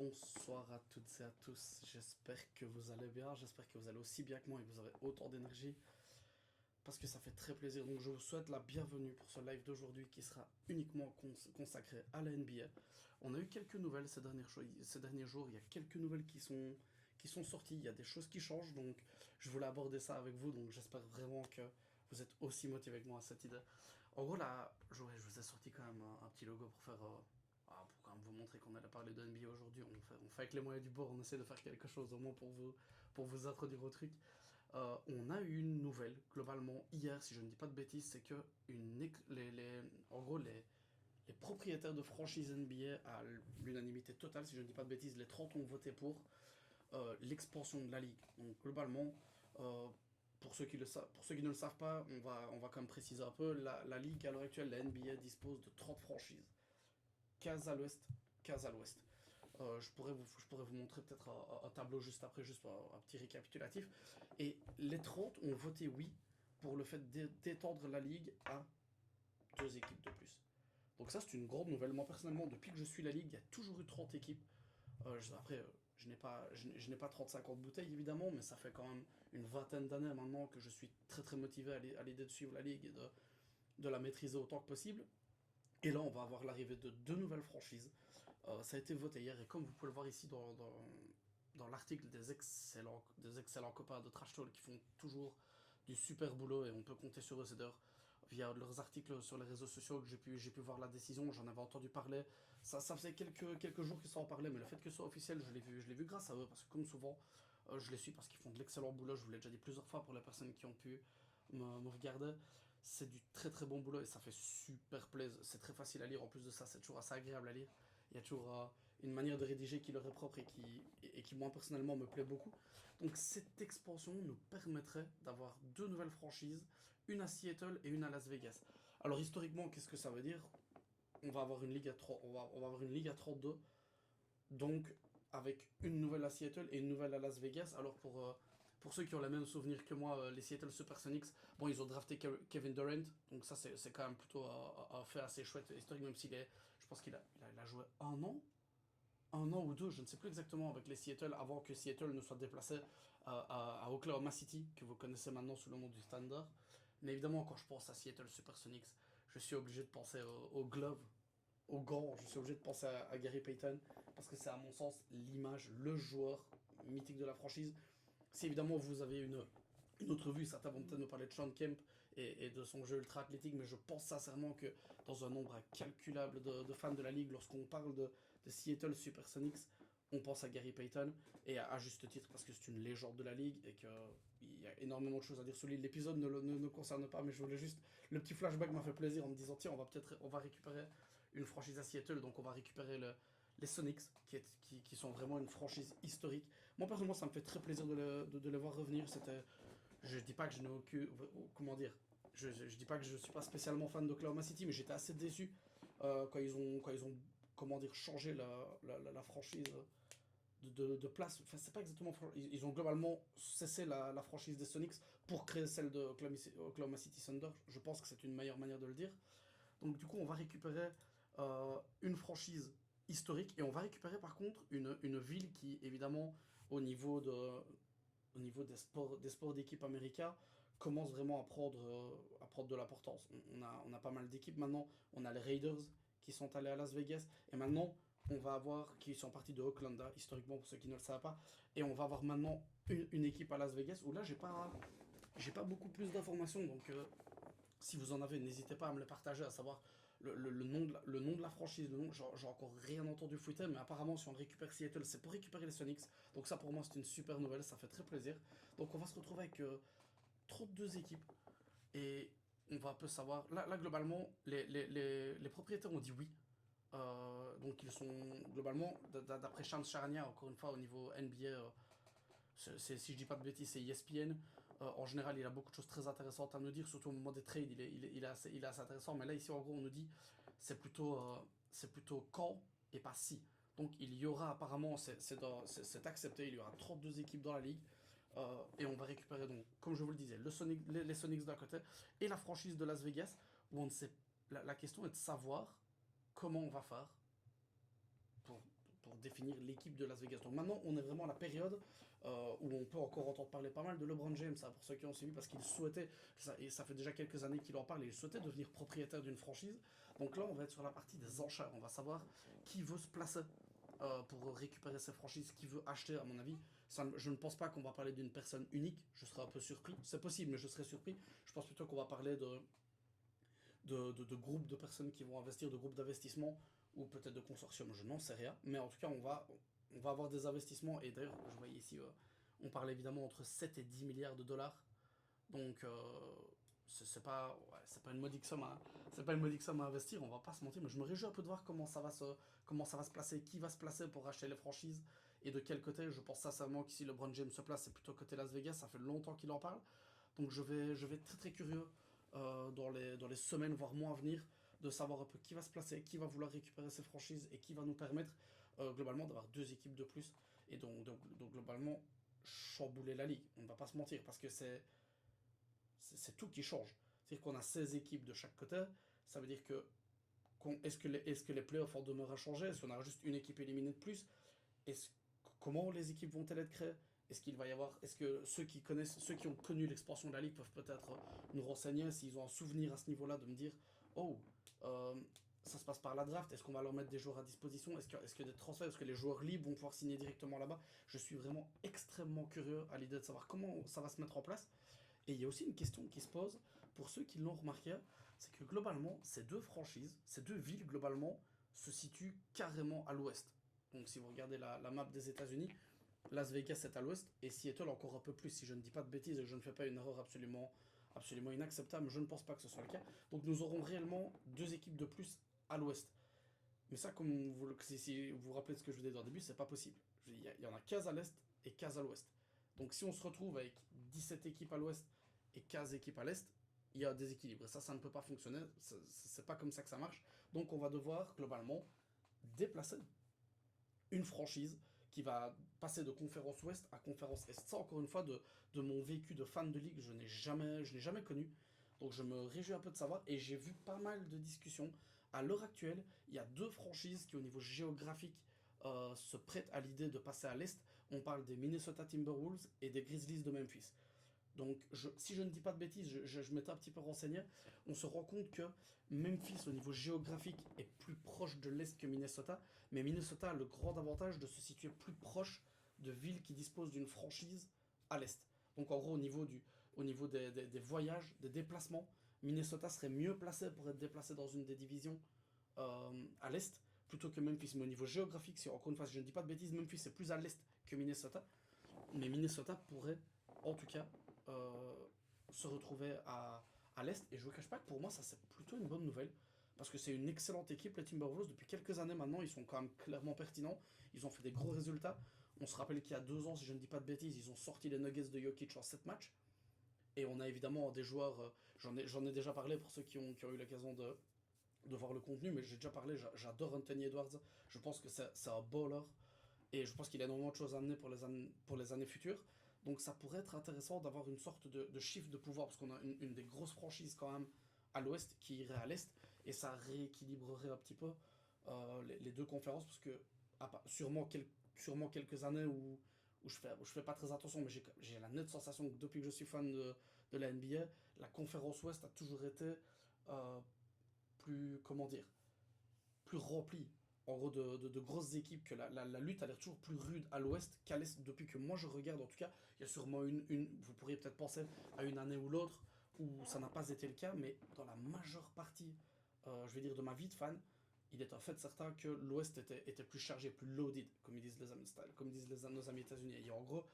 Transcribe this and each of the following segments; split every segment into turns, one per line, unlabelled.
Bonsoir à toutes et à tous, j'espère que vous allez bien, j'espère que vous allez aussi bien que moi et que vous avez autant d'énergie, parce que ça fait très plaisir. Donc je vous souhaite la bienvenue pour ce live d'aujourd'hui qui sera uniquement consacré à la NBA. On a eu quelques nouvelles ces derniers jours, il y a quelques nouvelles qui sont sorties, il y a des choses qui changent, donc je voulais aborder ça avec vous, donc j'espère vraiment que vous êtes aussi motivé que moi à cette idée. En gros là, je vous ai sorti quand même un petit logo pour faire... pour quand même vous montrer qu'on allait parler de NBA aujourd'hui, on fait avec les moyens du bord, on essaie de faire quelque chose au moins pour vous introduire au truc. On a eu une nouvelle, globalement, hier, si je ne dis pas de bêtises, c'est que en gros, les propriétaires de franchises NBA, à l'unanimité totale, si je ne dis pas de bêtises, les 30 ont voté pour l'expansion de la ligue. Donc, globalement, euh, pour ceux qui ne le savent pas, on va quand même préciser un peu, la ligue à l'heure actuelle, la NBA dispose de 30 franchises. 15 à l'ouest, 15 à l'ouest. Je pourrais vous montrer peut-être un tableau juste après, juste un petit récapitulatif. Et les 30 ont voté oui pour le fait d'étendre la ligue à deux équipes de plus. Donc ça, c'est une grande nouvelle. Moi, personnellement, depuis que je suis la ligue, il y a toujours eu 30 équipes. Après, je n'ai pas 30-50 bouteilles, évidemment, mais ça fait quand même une vingtaine d'années maintenant que je suis très très motivé à l'idée de suivre la ligue et de la maîtriser autant que possible. Et là, on va avoir l'arrivée de deux nouvelles franchises. Ça a été voté hier, et comme vous pouvez le voir ici dans l'article des excellents copains de Trash Talk qui font toujours du super boulot, et on peut compter sur eux. C'est d'ailleurs via leurs articles sur les réseaux sociaux que j'ai pu voir la décision. J'en avais entendu parler. Ça faisait quelques jours qu'ils s'en parlaient, mais le fait que ce soit officiel, je l'ai vu grâce à eux, parce que comme souvent, je les suis parce qu'ils font de l'excellent boulot. Je vous l'ai déjà dit plusieurs fois pour les personnes qui ont pu me regarder. C'est du très très bon boulot et ça fait super plaisir. C'est très facile à lire. En plus de ça, c'est toujours assez agréable à lire. Il y a toujours une manière de rédiger qui leur est propre et qui moi personnellement me plaît beaucoup. Donc cette expansion nous permettrait d'avoir deux nouvelles franchises, une à Seattle et une à Las Vegas. Alors historiquement, qu'est-ce que ça veut dire? On va avoir une ligue à 3, on va avoir une ligue à 32, donc avec une nouvelle à Seattle et une nouvelle à Las Vegas. Alors pour ceux qui ont les mêmes souvenirs que moi, les Seattle Supersonics, bon, ils ont drafté Kevin Durant, donc ça c'est quand même plutôt un fait assez chouette historique, même je pense qu'il a joué un an ou deux, je ne sais plus exactement, avec les Seattle, avant que Seattle ne soit déplacé à Oklahoma City, que vous connaissez maintenant sous le nom du Standard. Mais évidemment, quand je pense à Seattle Supersonics, je suis obligé de penser au Glove, au gant, je suis obligé de penser à Gary Payton, parce que c'est à mon sens l'image, le joueur mythique de la franchise. Si évidemment vous avez une autre vue, certains vont peut-être me parler de Sean Kemp et de son jeu ultra athlétique, mais je pense sincèrement que dans un nombre incalculable de fans de la ligue, lorsqu'on parle de Seattle Supersonics, on pense à Gary Payton, et à juste titre parce que c'est une légende de la ligue et qu'il y a énormément de choses à dire sur lui. L'épisode ne concerne pas, mais je voulais juste. Le petit flashback m'a fait plaisir en me disant tiens, on va récupérer une franchise à Seattle, donc on va récupérer les Sonics, qui sont vraiment une franchise historique. Moi, personnellement, ça me fait très plaisir de les voir revenir. Je dis pas que je n'ai aucun. Comment dire? Je dis pas que je suis pas spécialement fan d'Oklahoma City, mais j'étais assez déçu quand ils ont comment dire, changé la franchise de place. Enfin, c'est pas exactement. Ils ont globalement cessé la franchise des Sonics pour créer celle de Oklahoma City Thunder. Je pense que c'est une meilleure manière de le dire. Donc, du coup, on va récupérer une franchise historique, et on va récupérer par contre une ville qui, évidemment, au niveau des sports d'équipe américains, commence vraiment à prendre de l'importance. On a pas mal d'équipes maintenant. On a les Raiders qui sont allés à Las Vegas, et maintenant on va avoir, qui sont partis de Oakland, hein, historiquement pour ceux qui ne le savent pas, et on va avoir maintenant une équipe à Las Vegas où là j'ai pas beaucoup plus d'informations, donc si vous en avez, n'hésitez pas à me le partager, à savoir le nom de la franchise. J'ai encore rien entendu fouetter, mais apparemment, si on récupère Seattle, c'est pour récupérer les Sonics. Donc, ça pour moi, c'est une super nouvelle, ça fait très plaisir. Donc, on va se retrouver avec 32 équipes, et on va un peu savoir. Là globalement, les propriétaires ont dit oui. Donc, ils sont globalement, d'après Shams Charania, encore une fois, au niveau NBA, si je dis pas de bêtises, c'est ESPN. En général, il a beaucoup de choses très intéressantes à nous dire, surtout au moment des trades, il est assez intéressant. Mais là, ici, en gros, on nous dit c'est plutôt quand et pas si. Donc, il y aura apparemment, c'est accepté, il y aura 32 équipes dans la ligue. Et on va récupérer, donc, comme je vous le disais, les Sonics d'un côté et la franchise de Las Vegas, où on ne sait. La question est de savoir comment on va faire pour, pour définir l'équipe de Las Vegas. Donc maintenant, on est vraiment à la période où on peut encore entendre parler pas mal de LeBron James, hein, pour ceux qui ont suivi, parce qu'il souhaitait, et ça fait déjà quelques années qu'il en parle, et il souhaitait devenir propriétaire d'une franchise. Donc là, on va être sur la partie des enchères. On va savoir qui veut se placer pour récupérer ses franchises, qui veut acheter, à mon avis. Je ne pense pas qu'on va parler d'une personne unique, je serais un peu surpris. C'est possible, mais je serais surpris. Je pense plutôt qu'on va parler de groupes de personnes qui vont investir, de groupes d'investissement, ou peut-être de consortiums, je n'en sais rien. Mais en tout cas, on va avoir des investissements, et d'ailleurs, je voyais ici, on parle évidemment entre 7 et 10 milliards de dollars. Donc, c'est pas une modique somme c'est pas une modique somme à investir, on va pas se mentir, mais je me réjouis un peu de voir comment ça va se placer, qui va se placer pour acheter les franchises et de quel côté. Je pense sincèrement que si LeBron James se place, c'est plutôt côté Las Vegas, ça fait longtemps qu'il en parle. Donc je vais être très très curieux dans les semaines, voire mois à venir, de savoir un peu qui va se placer, qui va vouloir récupérer ses franchises et qui va nous permettre globalement d'avoir deux équipes de plus. Et donc globalement, chambouler la ligue. On ne va pas se mentir parce que c'est tout qui change. C'est-à-dire qu'on a 16 équipes de chaque côté. Ça veut dire que est-ce que les playoffs en demeurent à changer? Est-ce qu'on aura juste une équipe éliminée de plus? est Comment les équipes vont-elles être créées? Est-ce qu'il va y avoir, est-ce que ceux qui ont connu l'expansion de la ligue peuvent peut-être nous renseigner s'ils ont un souvenir à ce niveau-là de me dire, oh, euh, ça se passe par la draft, est-ce qu'on va leur mettre des joueurs à disposition, est-ce que des transferts, est-ce que les joueurs libres vont pouvoir signer directement là-bas? Je suis vraiment extrêmement curieux à l'idée de savoir comment ça va se mettre en place. Et il y a aussi une question qui se pose pour ceux qui l'ont remarqué, c'est que globalement, ces deux franchises, ces deux villes globalement, se situent carrément à l'ouest. Donc si vous regardez la map des États-Unis, Las Vegas est à l'ouest et Seattle encore un peu plus. Si je ne dis pas de bêtises et que je ne fais pas une erreur absolument inacceptable, je ne pense pas que ce soit le cas. Donc nous aurons réellement deux équipes de plus à l'ouest. Mais ça, comme si vous vous rappelez de ce que je vous disais au début, c'est pas possible. Il y en a 15 à l'est et 15 à l'ouest. Donc si on se retrouve avec 17 équipes à l'ouest et 15 équipes à l'est, il y a un déséquilibre. Et ça ne peut pas fonctionner. C'est pas comme ça que ça marche. Donc on va devoir globalement déplacer une franchise qui va passer de conférence ouest à conférence est. Ça, encore une fois, de mon vécu de fan de ligue, je n'ai jamais connu. Donc je me réjouis un peu de savoir. Et j'ai vu pas mal de discussions. À l'heure actuelle, il y a deux franchises qui, au niveau géographique, se prêtent à l'idée de passer à l'est. On parle des Minnesota Timberwolves et des Grizzlies de Memphis. Donc, si je ne dis pas de bêtises, je m'étais un petit peu renseigné, on se rend compte que Memphis, au niveau géographique, est plus proche de l'Est que Minnesota, mais Minnesota a le grand avantage de se situer plus proche de villes qui disposent d'une franchise à l'Est. Donc, en gros, au niveau des voyages, des déplacements, Minnesota serait mieux placé pour être déplacé dans une des divisions à l'Est, plutôt que Memphis. Mais au niveau géographique, si encore une fois, si je ne dis pas de bêtises, Memphis est plus à l'Est que Minnesota, mais Minnesota pourrait, en tout cas, euh, se retrouver à l'Est. Et je ne vous cache pas que pour moi, ça c'est plutôt une bonne nouvelle. Parce que c'est une excellente équipe, les Timberwolves. Depuis quelques années maintenant, ils sont quand même clairement pertinents. Ils ont fait des gros résultats. On se rappelle qu'il y a 2 ans, si je ne dis pas de bêtises, ils ont sorti les Nuggets de Jokic en 7 matchs. Et on a évidemment des joueurs, j'en ai déjà parlé pour ceux qui ont eu l'occasion de voir le contenu, mais j'ai déjà parlé, j'adore Anthony Edwards. Je pense que c'est un baller. Et je pense qu'il a énormément de choses à amener pour les années futures. Donc ça pourrait être intéressant d'avoir une sorte de shift de pouvoir, parce qu'on a une des grosses franchises quand même à l'ouest qui irait à l'est, et ça rééquilibrerait un petit peu les deux conférences, parce que sûrement quelques années où je fais pas très attention, mais j'ai la nette sensation que depuis que je suis fan de la NBA, la conférence ouest a toujours été euh, plus, comment dire, plus rempli, en gros, de grosses équipes, que la lutte a l'air toujours plus rude à l'ouest qu'à l'est, depuis que moi je regarde. En tout cas, il y a sûrement vous pourriez peut-être penser à une année ou l'autre où ça n'a pas été le cas, mais dans la majeure partie, je vais dire, de ma vie de fan, il est en fait certain que l'ouest était plus chargé, plus loaded, comme ils disent nos amis états-unis. Il y a en gros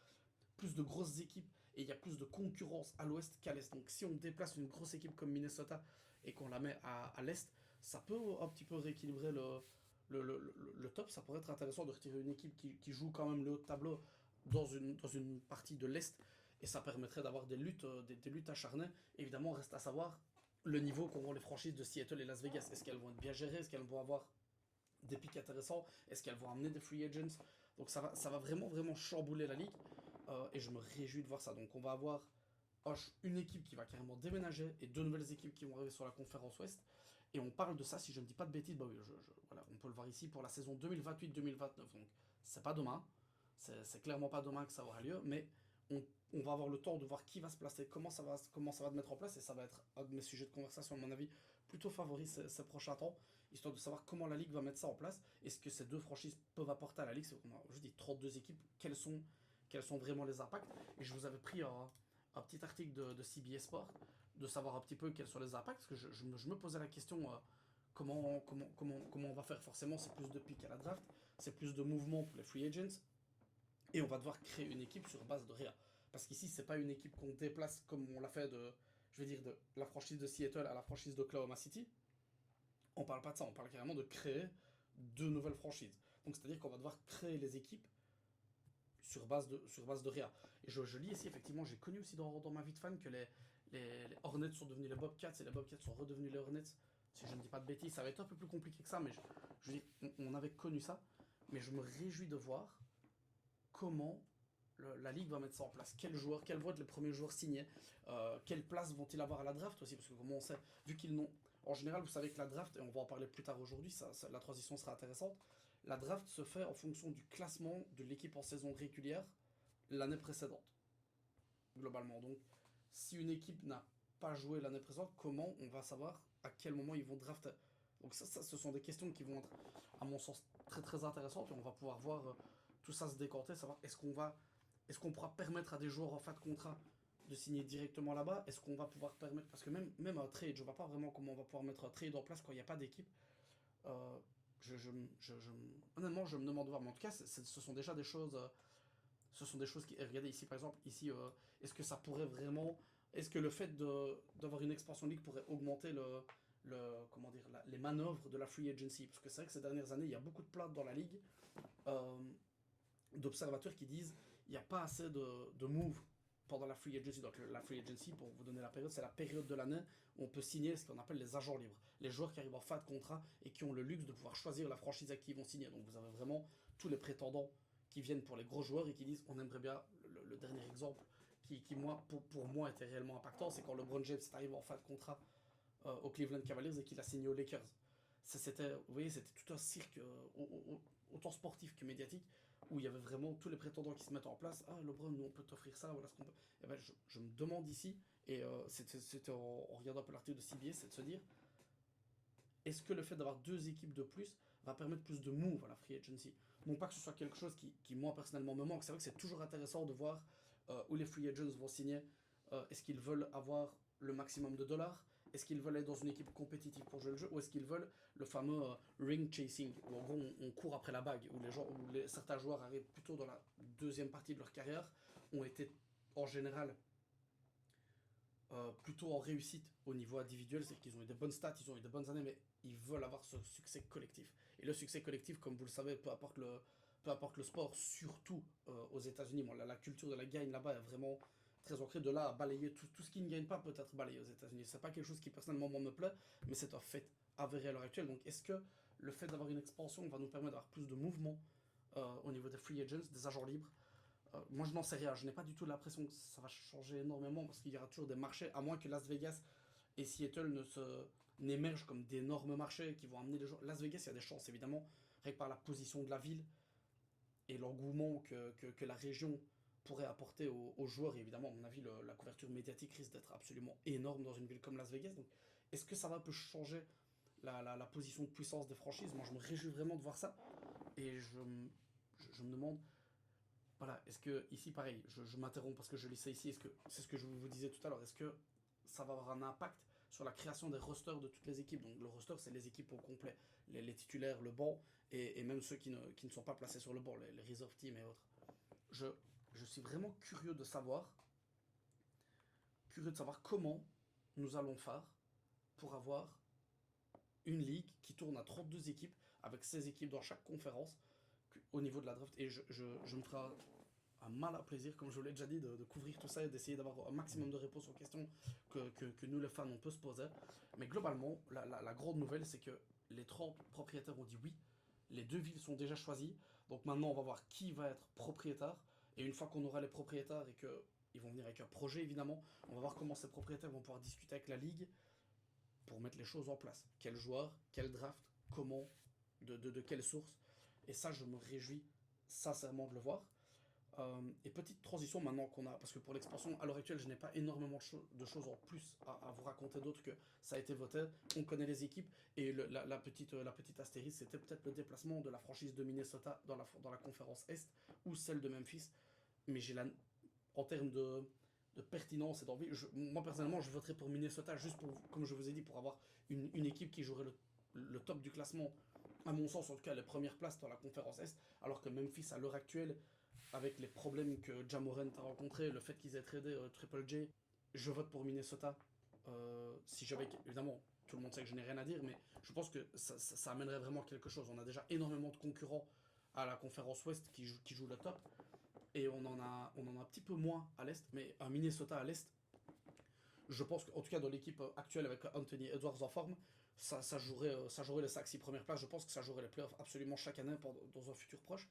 plus de grosses équipes et il y a plus de concurrence à l'ouest qu'à l'est. Donc si on déplace une grosse équipe comme Minnesota et qu'on la met à l'est, ça peut un petit peu rééquilibrer le top. Ça pourrait être intéressant de retirer une équipe qui joue quand même le haut de tableau dans une partie de l'Est, et ça permettrait d'avoir des luttes acharnées. Évidemment, reste à savoir le niveau qu'auront les franchises de Seattle et Las Vegas. Est-ce qu'elles vont être bien gérées? Est-ce qu'elles vont avoir des pics intéressants? Est-ce qu'elles vont amener des free agents? Donc ça va vraiment, vraiment chambouler la ligue, et je me réjouis de voir ça. Donc on va avoir une équipe qui va carrément déménager et deux nouvelles équipes qui vont arriver sur la conférence Ouest. Et on parle de ça, si je ne dis pas de bêtises, bah oui, voilà, on peut le voir ici pour la saison 2028-2029. Donc C'est pas demain, c'est clairement pas demain que ça aura lieu, mais on va avoir le temps de voir qui va se placer, comment ça va se mettre en place, et ça va être un de mes sujets de conversation, à mon avis, plutôt favori ces prochains temps, histoire de savoir comment la Ligue va mettre ça en place, et ce que ces deux franchises peuvent apporter à la Ligue. C'est qu'on a, je dis, 32 équipes, quels sont vraiment les impacts. Et je vous avais pris un petit article de CBS Sport, de savoir un petit peu quels sont les impacts, parce que je me posais la question, comment on va faire. Forcément, c'est plus de pics à la draft, c'est plus de mouvements pour les free agents, et on va devoir créer une équipe sur base de rien. Parce qu'ici, c'est pas une équipe qu'on déplace comme on l'a fait je vais dire, de la franchise de Seattle à la franchise d'Oklahoma City. On parle pas de ça, on parle carrément de créer deux nouvelles franchises. Donc c'est-à-dire qu'on va devoir créer les équipes sur base de rien. Et je lis ici, effectivement, j'ai connu aussi dans ma vie de fan que les Hornets sont devenus les Bobcats et les Bobcats sont redevenus les Hornets. Si je ne dis pas de bêtises, ça va être un peu plus compliqué que ça, mais je veux dire, on avait connu ça. Mais je me réjouis de voir comment la Ligue va mettre ça en place. Quels joueurs, quels vont être les premiers joueurs signés, quelle place vont-ils avoir à la draft aussi, parce que comme on sait, vu qu'ils n'ont... En général, vous savez que la draft, et on va en parler plus tard aujourd'hui, la transition sera intéressante, la draft se fait en fonction du classement de l'équipe en saison régulière l'année précédente, globalement. Donc, si une équipe n'a pas joué l'année précédente, comment on va savoir à quel moment ils vont drafter? Donc ça, ce sont des questions qui vont être, à mon sens, très très intéressantes, et on va pouvoir voir tout ça se décanter, savoir est-ce qu'on pourra permettre à des joueurs en fin de contrat de signer directement là-bas? Est-ce qu'on va pouvoir permettre, parce que même un trade, je ne vois pas vraiment comment on va pouvoir mettre un trade en place quand il n'y a pas d'équipe. Euh, Honnêtement, je me demande de voir, mais en tout cas, ce sont déjà des choses, ce sont des choses qui, regardez ici par exemple, ici, est-ce que ça pourrait vraiment, est-ce que le fait d'avoir une expansion ligue pourrait augmenter comment dire, les manœuvres de la free agency? Parce que c'est vrai que ces dernières années, il y a beaucoup de plaintes dans la ligue, euh, d'observateurs qui disent il n'y a pas assez de moves pendant la free agency. Donc la free agency, pour vous donner la période, c'est la période de l'année où on peut signer ce qu'on appelle les agents libres. Les joueurs qui arrivent en fin de contrat et qui ont le luxe de pouvoir choisir la franchise à qui ils vont signer. Donc vous avez vraiment tous les prétendants qui viennent pour les gros joueurs et qui disent on aimerait bien, le dernier exemple qui moi, pour moi était réellement impactant, c'est quand LeBron James est arrivé en fin de contrat aux Cleveland Cavaliers et qu'il a signé aux Lakers. C'était, vous voyez, c'était tout un cirque, autant sportif que médiatique, où il y avait vraiment tous les prétendants qui se mettent en place. Ah, LeBron, nous on peut t'offrir ça, voilà ce qu'on peut. Et ben, je me demande ici, et c'était en regardant un peu l'article de CBS, c'est de se dire est-ce que le fait d'avoir deux équipes de plus va permettre plus de moves à la free agency? Non pas que ce soit quelque chose qui moi personnellement me manque. C'est vrai que c'est toujours intéressant de voir où les free agents vont signer. Est-ce qu'ils veulent avoir le maximum de dollars? Est-ce qu'ils veulent être dans une équipe compétitive pour jouer le jeu? Ou est-ce qu'ils veulent le fameux ring chasing, où en gros on court après la bague, où, certains joueurs arrivent plutôt dans la deuxième partie de leur carrière, ont été en général plutôt en réussite au niveau individuel, c'est qu'ils ont eu des bonnes stats, ils ont eu des bonnes années, mais ils veulent avoir ce succès collectif. Et le succès collectif, comme vous le savez, peu importe le sport, surtout aux États-Unis, bon, la culture de la gagne là-bas est vraiment très ancrée. De là à balayer tout ce qui ne gagne pas peut être balayé aux États-Unis. C'est pas quelque chose qui personnellement me plaît, mais c'est un fait avéré à l'heure actuelle. Donc est-ce que le fait d'avoir une expansion va nous permettre d'avoir plus de mouvement au niveau des free agents, des agents libres? Moi, je n'en sais rien. Je n'ai pas du tout l'impression que ça va changer énormément parce qu'il y aura toujours des marchés, à moins que Las Vegas et Seattle n'émergent comme d'énormes marchés qui vont amener les gens. Las Vegas, il y a des chances, évidemment, rien que par la position de la ville et l'engouement que la région pourrait apporter aux joueurs. Et évidemment, à mon avis, la couverture médiatique risque d'être absolument énorme dans une ville comme Las Vegas. Donc, est-ce que ça va un peu changer la position de puissance des franchises? Moi, je me réjouis vraiment de voir ça. Et je me demande voilà, est-ce que, ici pareil, je m'interromps parce que je lis ça ici, est-ce que c'est ce que je vous disais tout à l'heure, est-ce que ça va avoir un impact sur la création des rosters de toutes les équipes? Donc le roster, c'est les équipes au complet, les titulaires, le banc, et même ceux qui ne sont pas placés sur le banc, les reserve teams et autres. Je, je suis vraiment curieux de savoir comment nous allons faire pour avoir une ligue qui tourne à 32 équipes, avec 16 équipes dans chaque conférence, au niveau de la draft. Et je me ferai un mal à plaisir, comme je vous l'ai déjà dit, de couvrir tout ça et d'essayer d'avoir un maximum de réponses aux questions que nous, les fans, on peut se poser. Mais globalement, la grande nouvelle, c'est que les 30 propriétaires ont dit oui. Les deux villes sont déjà choisies. Donc maintenant, on va voir qui va être propriétaire. Et une fois qu'on aura les propriétaires et qu'ils vont venir avec un projet, évidemment, on va voir comment ces propriétaires vont pouvoir discuter avec la ligue pour mettre les choses en place. Quel joueur, quel draft, comment, de quelle source. Et ça, je me réjouis sincèrement de le voir. Et petite transition maintenant qu'on a, parce que pour l'expansion, à l'heure actuelle, je n'ai pas énormément de choses en plus à vous raconter d'autres que ça a été voté, on connaît les équipes, et la petite astérisque, c'était peut-être le déplacement de la franchise de Minnesota dans la conférence Est, ou celle de Memphis, mais en termes de pertinence et d'envie, moi personnellement, je voterais pour Minnesota, juste pour, comme je vous ai dit, pour avoir une équipe qui jouerait le top du classement, à mon sens en tout cas, les premières places dans la conférence Est, alors que Memphis, à l'heure actuelle, avec les problèmes que Jamorant a rencontrés, le fait qu'ils aient tradé Triple J, je vote pour Minnesota. Si j'avais. Évidemment, tout le monde sait que je n'ai rien à dire, mais je pense que ça amènerait vraiment quelque chose. On a déjà énormément de concurrents à la conférence Ouest qui jouent le top, et on en a un petit peu moins à l'Est, mais un Minnesota à l'Est, je pense qu'en tout cas dans l'équipe actuelle avec Anthony Edwards en forme, ça jouerait les 5-6 premières places. Je pense que ça jouerait les playoffs absolument chaque année dans un futur proche.